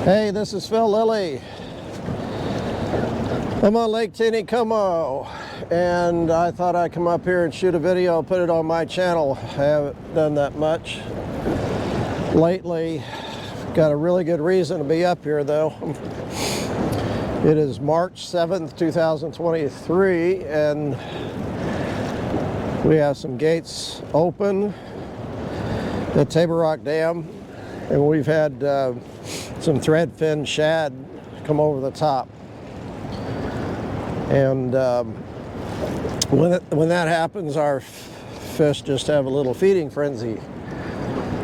Hey, this is Phil Lilly. I'm on Lake Taneycomo, and I thought I'd come up here and shoot a video, put it on my channel. I haven't done that much lately. Got a really good reason to be up here though. It is March 7th, 2023, and we have some gates open at Table Rock Dam, and we've had some threadfin shad come over the top. And when that happens, our fish just have a little feeding frenzy.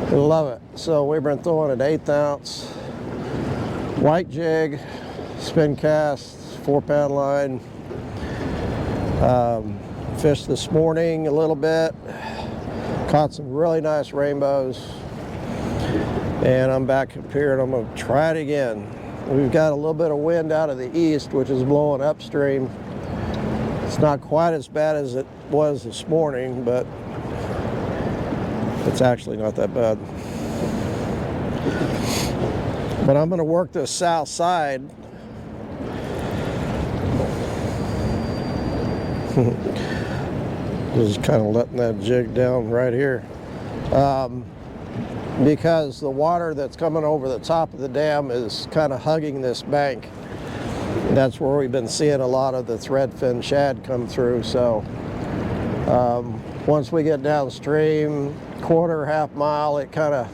They love it. So we've been throwing an 1/8 ounce white jig, spin cast, 4-pound line. Fished this morning a little bit, caught some really nice rainbows, and I'm back up here and I'm going to try it again. We've got a little bit of wind out of the east, which is blowing upstream. It's not quite as bad as it was this morning, but it's actually not that bad. But I'm going to work the south side. Just kind of letting that jig down right here. Because the water that's coming over the top of the dam is kind of hugging this bank. That's where we've been seeing a lot of the threadfin shad come through. So once we get downstream, quarter, half mile, they kind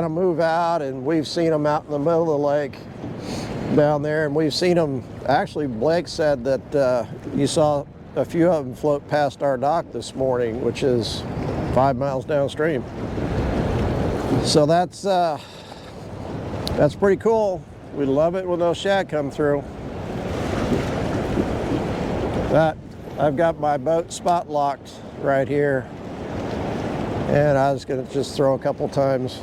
of move out, and we've seen them out in the middle of the lake down there, and we've seen them. Actually, Blake said that you saw a few of them float past our dock this morning, which is 5 miles downstream. So that's pretty cool. We love it when those shad come through. But I've got my boat spot locked right here, and I was going to just throw a couple times.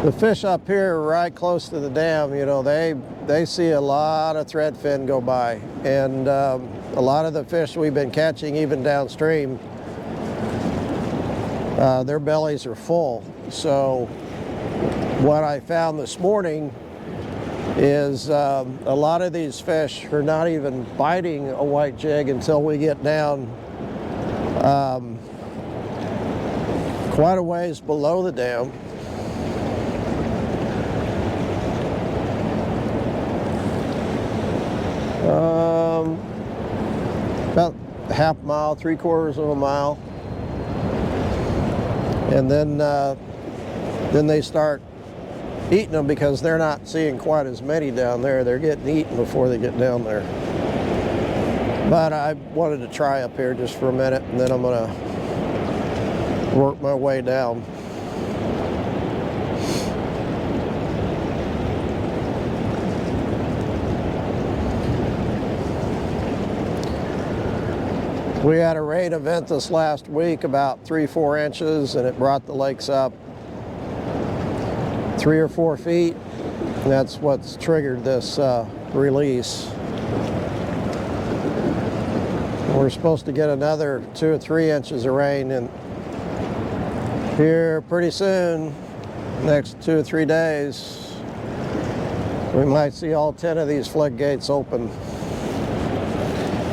The fish up here right close to the dam, you know, they see a lot of threadfin go by, and a lot of the fish we've been catching even downstream, their bellies are full. So what I found this morning is a lot of these fish are not even biting a white jig until we get down quite a ways below the dam. About half a mile, 3/4 of a mile, and then they start eating them because they're not seeing quite as many down there. They're getting eaten before they get down there. But I wanted to try up here just for a minute, and then I'm gonna work my way down. We had a rain event this last week, about 3-4 inches, and it brought the lakes up 3 or 4 feet. And that's what's triggered this release. We're supposed to get another 2 or 3 inches of rain in here pretty soon. Next 2 or 3 days, we might see all 10 of these floodgates open.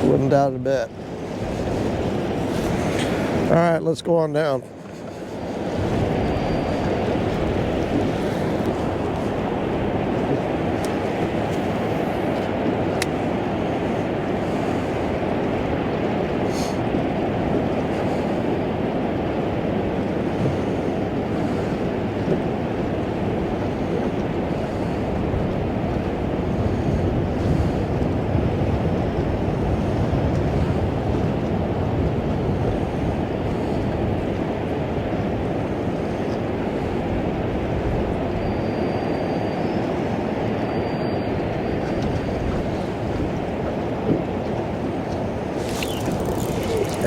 Wouldn't doubt it a bit. All right, let's go on down.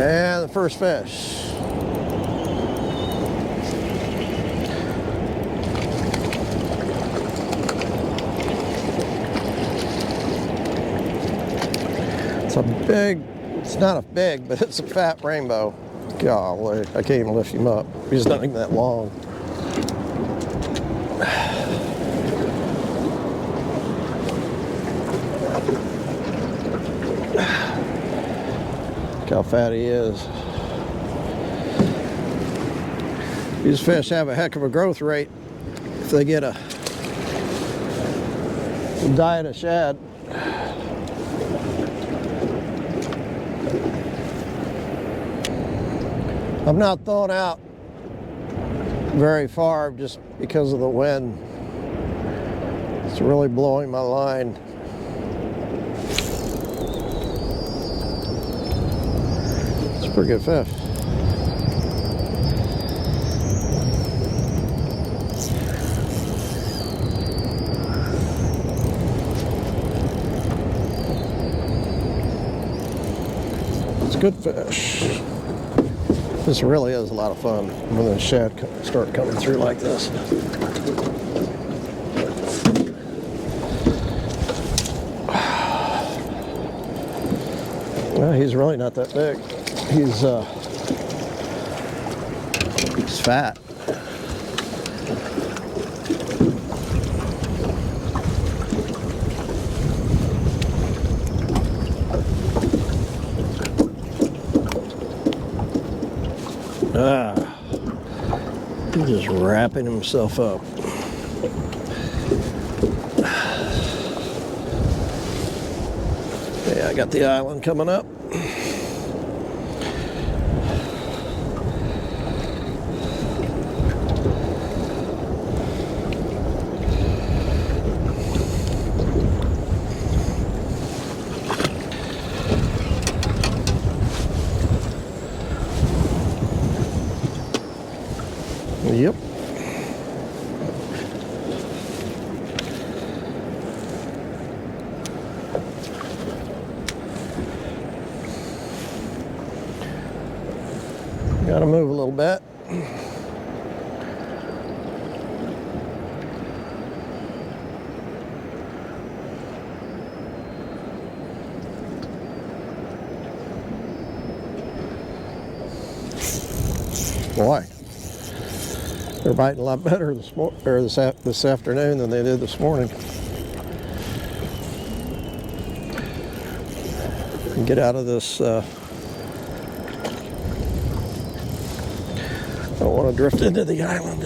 And the first fish. It's not a big, but it's a fat rainbow. Golly, I can't even lift him up. He's not even that long. Look how fat he is. These fish have a heck of a growth rate if they get a diet of shad. I'm not throwing out very far just because of the wind. It's really blowing my line. It's a pretty good fish. It's a good fish. This really is a lot of fun when the shad start coming through like this. Well, he's really not that big. He's fat. He's just wrapping himself up. Yeah, I got the island coming up. Yep. Got to move a little bit. Boy. They're biting a lot better this afternoon than they did this morning. Get out of this. Don't want to drift into the island.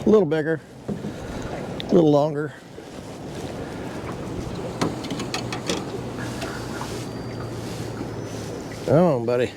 A little bigger, a little longer. Come on, buddy.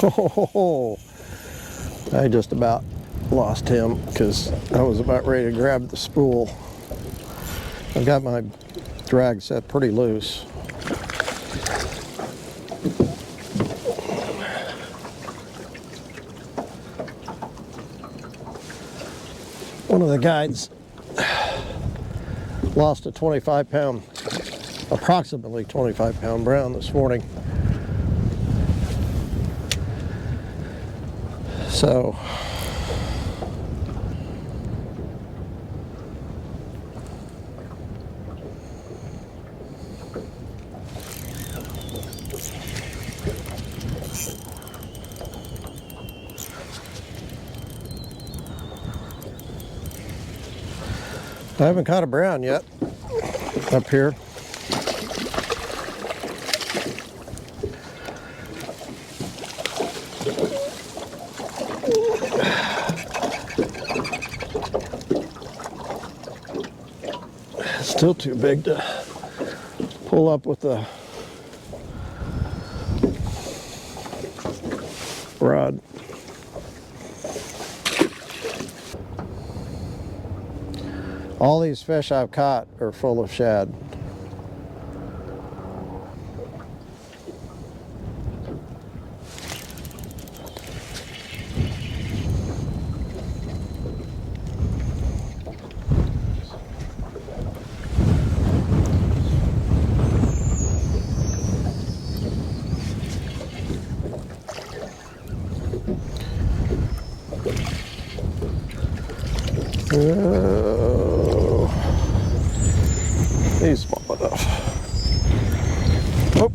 Oh, I just about lost him because I was about ready to grab the spool. I've got my drag set pretty loose. One of the guides lost a 25-pound, approximately 25-pound brown this morning. So I haven't caught a brown yet up here. Still too big to pull up with the rod. All these fish I've caught are full of shad. Oh, he's small enough. Oh.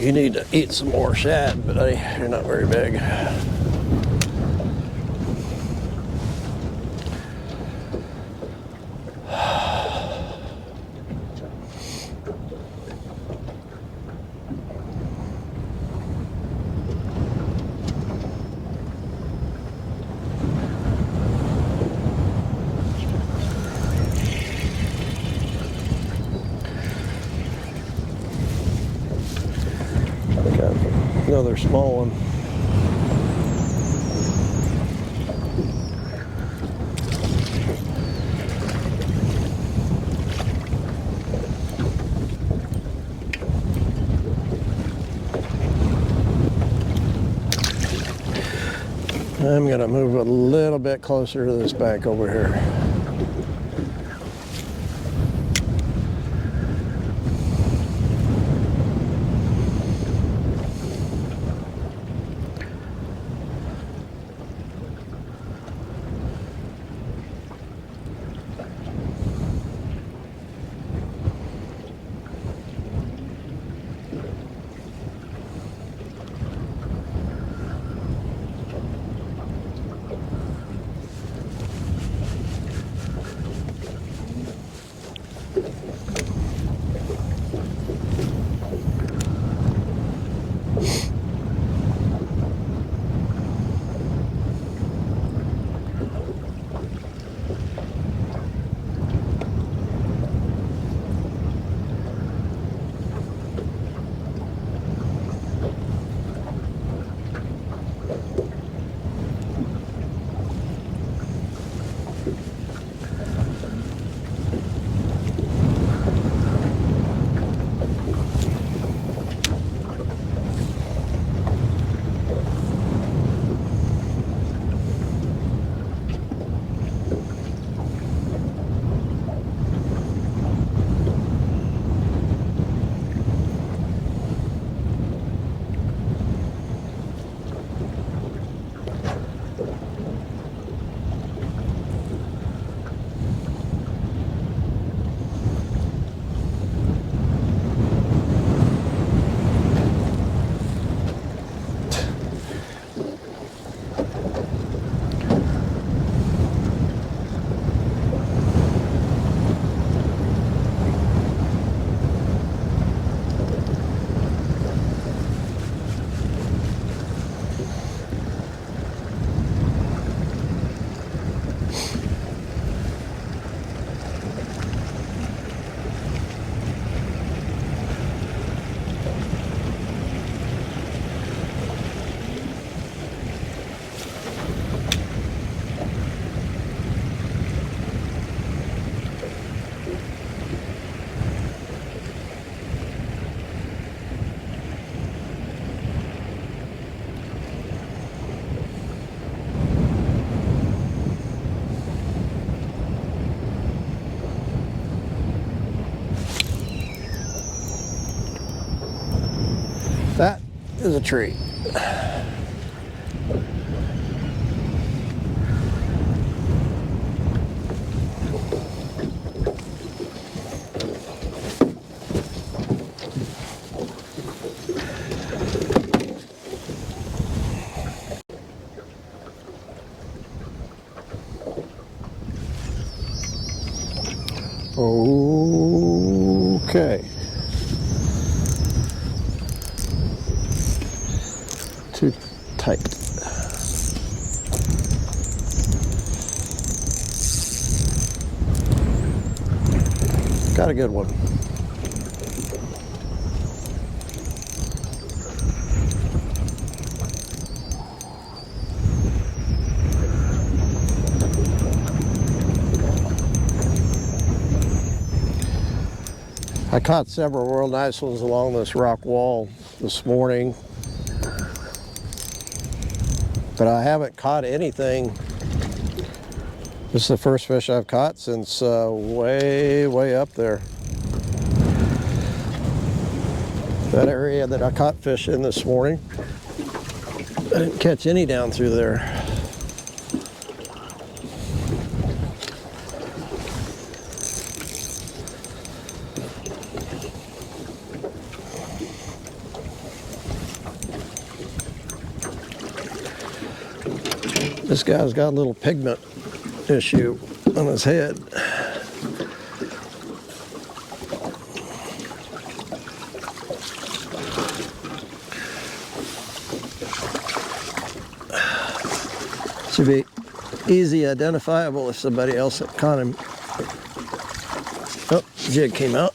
You need to eat some more shad, buddy. You're not very big. Got another small one. I'm going to move a little bit closer to this bank over here. That is a tree. Okay. Too tight. Got a good one. I caught several real nice ones along this rock wall this morning, but I haven't caught anything. This is the first fish I've caught since way up there. That area that I caught fish in this morning, I didn't catch any down through there. This guy's got a little pigment issue on his head. Should be easy identifiable if somebody else had caught him. Oh, jig came out.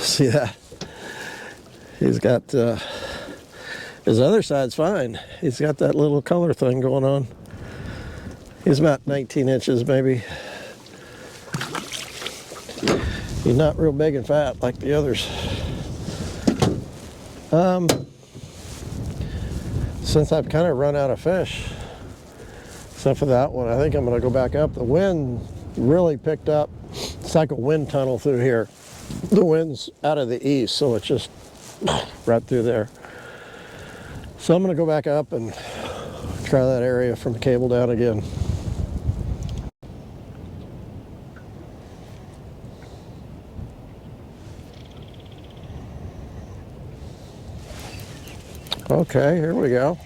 See that? He's got, his other side's fine. He's got that little color thing going on. He's about 19 inches maybe. He's not real big and fat like the others. Since I've kind of run out of fish, except for that one, I think I'm gonna go back up. The wind really picked up. It's like a wind tunnel through here. The wind's out of the east, so it's just right through there. So I'm gonna go back up and try that area from the cable down again. Okay, here we go.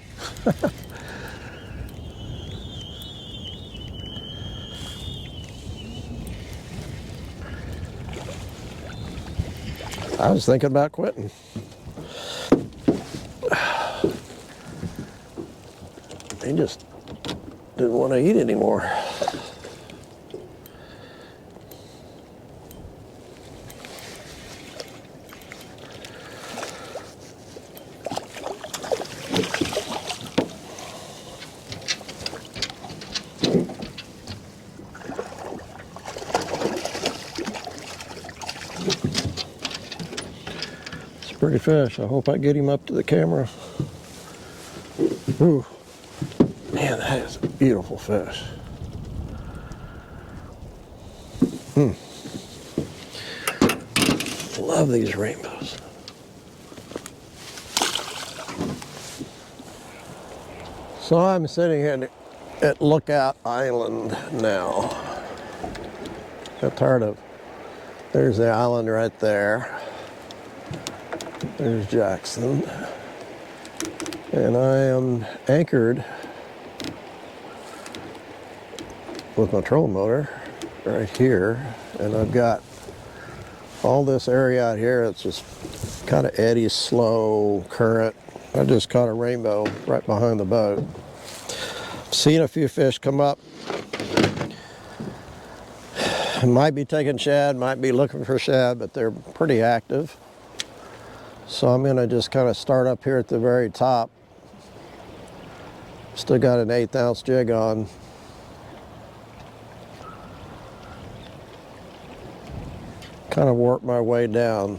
I was thinking about quitting. He just didn't want to eat anymore. Pretty fish. I hope I get him up to the camera. Ooh, man, that is a beautiful fish. Love these rainbows. So I'm sitting here at Lookout Island now. Got tired of. There's the island right there. There's Jackson, and I am anchored with my trolling motor right here, and I've got all this area out here. It's just kind of eddy, slow current. I just caught a rainbow right behind the boat. Seen a few fish come up. Might be taking shad, might be looking for shad, but they're pretty active. So I'm gonna just kind of start up here at the very top. Still got an 1/8 ounce jig on. Kind of work my way down.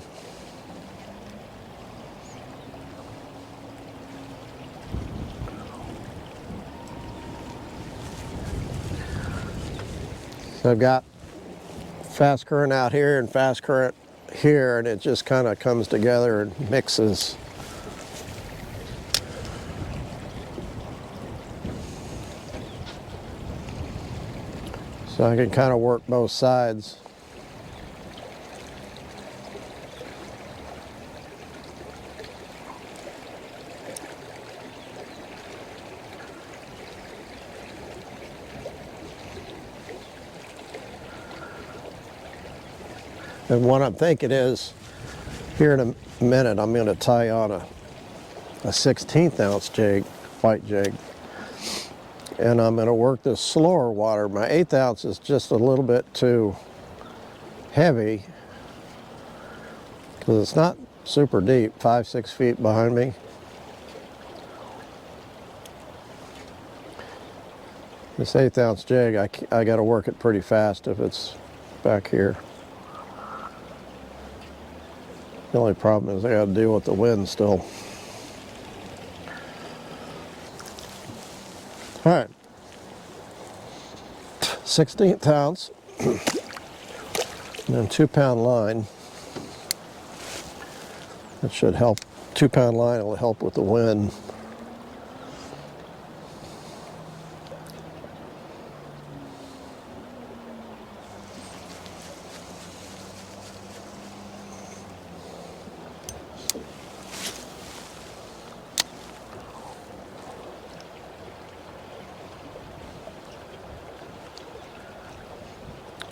So I've got fast current out here and fast current here, and it just kind of comes together and mixes. So I can kind of work both sides. And what I'm thinking is, here in a minute, I'm going to tie on a 1/16 ounce jig, white jig. and I'm going to work this slower water. My 1/8 ounce is just a little bit too heavy because it's not super deep, 5-6 feet behind me. This 1/8 ounce jig, I got to work it pretty fast if it's back here. The only problem is I got to deal with the wind still. All right, 1/16 ounce, and then 2-pound line. That should help. 2-pound line will help with the wind.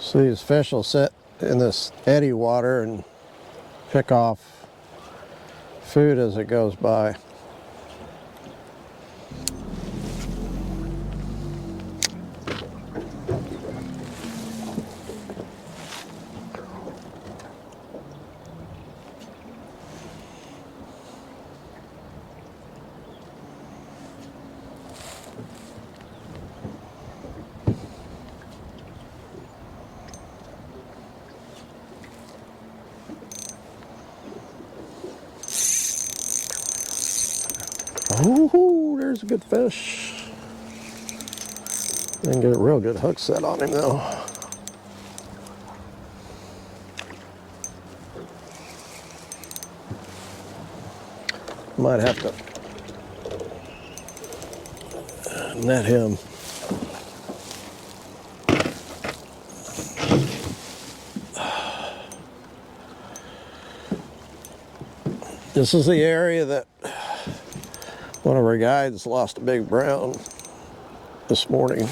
So these fish will sit in this eddy water and pick off food as it goes by. Ooh, there's a good fish. Didn't get a real good hook set on him though. Might have to net him. This is the area that one of our guides lost a big brown this morning.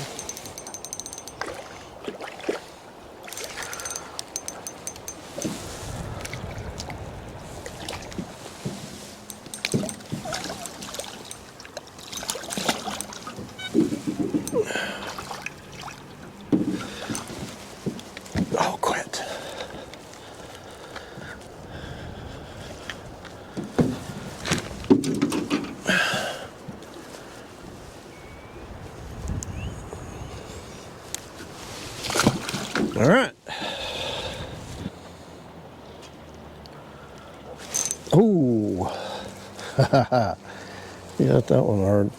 Oh, quit. All right. Ooh. You got that one hard.